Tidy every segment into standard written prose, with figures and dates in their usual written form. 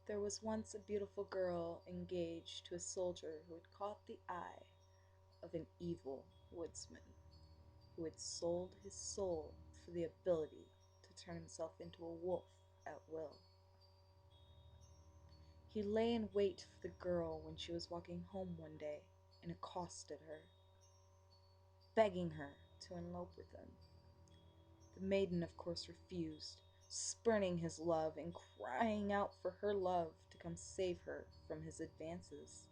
There was once a beautiful girl engaged to a soldier who had caught the eye of an evil woodsman, who had sold his soul for the ability to turn himself into a wolf at will. He lay in wait for the girl when she was walking home one day and accosted her, begging her to elope with him. The maiden, of course, refused, spurning his love and crying out for her love to come save her from his advances.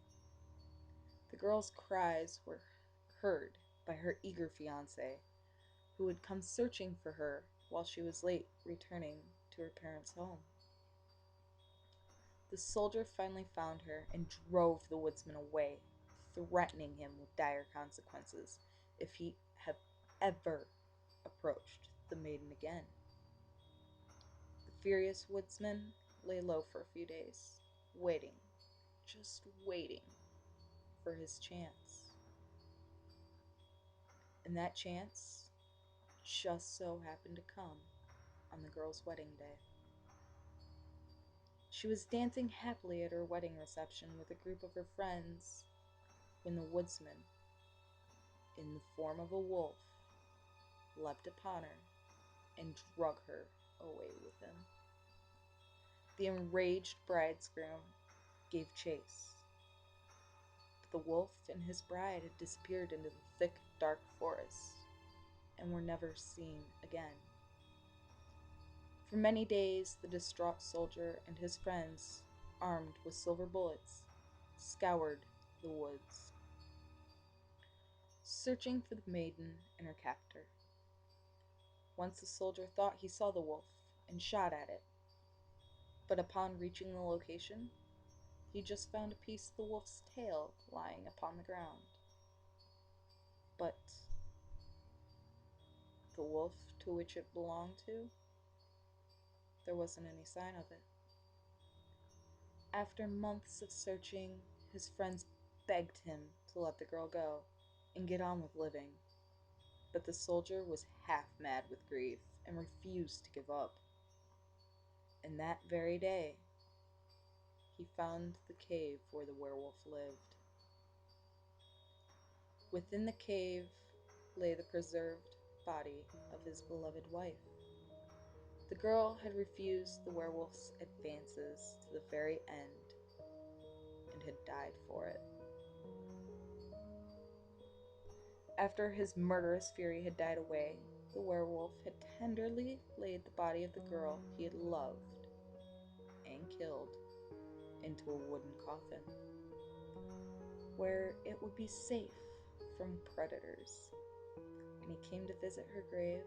The girl's cries were heard by her eager fiancé, who had come searching for her while she was late returning to her parents' home. The soldier finally found her and drove the woodsman away, threatening him with dire consequences if he had ever approached the maiden again. The furious woodsman lay low for a few days, waiting, just waiting for his chance. And that chance just so happened to come on the girl's wedding day. She was dancing happily at her wedding reception with a group of her friends when the woodsman, in the form of a wolf, leapt upon her and drug her away with him. The enraged bridegroom gave chase, but the wolf and his bride had disappeared into the thick, dark forest and were never seen again. For many days, the distraught soldier and his friends, armed with silver bullets, scoured the woods, searching for the maiden and her captor. Once the soldier thought he saw the wolf and shot at it, but upon reaching the location, he just found a piece of the wolf's tail lying upon the ground. But the wolf to which it belonged to, there wasn't any sign of it. After months of searching, his friends begged him to let the girl go and get on with living. But the soldier was half mad with grief and refused to give up. And that very day, he found the cave where the werewolf lived. Within the cave lay the preserved body of his beloved wife. The girl had refused the werewolf's advances to the very end and had died for it. After his murderous fury had died away, the werewolf had tenderly laid the body of the girl he had loved and killed into a wooden coffin, where it would be safe from predators, and he came to visit her grave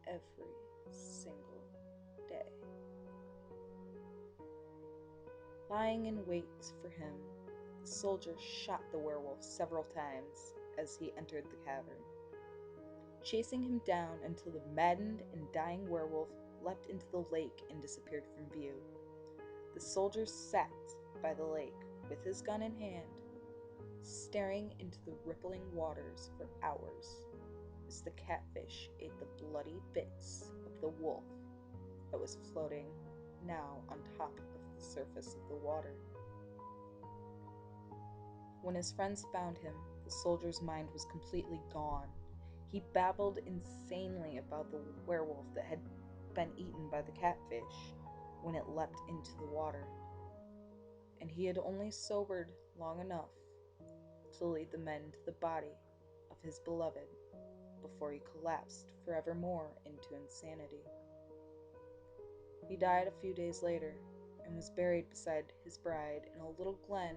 every single day. Lying in wait for him, the soldier shot the werewolf several times as he entered the cavern, chasing him down until the maddened and dying werewolf leapt into the lake and disappeared from view. The soldier sat by the lake with his gun in hand, staring into the rippling waters for hours as the catfish ate the bloody bits of the wolf that was floating now on top of the surface of the water. When his friends found him, the soldier's mind was completely gone. He babbled insanely about the werewolf that had been eaten by the catfish when it leapt into the water, and he had only sobered long enough to lead the men to the body of his beloved before he collapsed forevermore into insanity. He died a few days later and was buried beside his bride in a little glen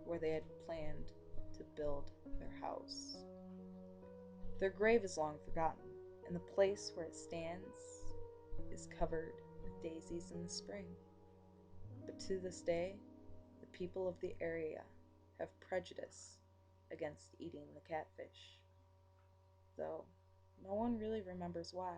where they had planned to build their house. Their grave is long forgotten, and the place where it stands is covered with daisies in the spring. But to this day, the people of the area have prejudice against eating the catfish, though no one really remembers why.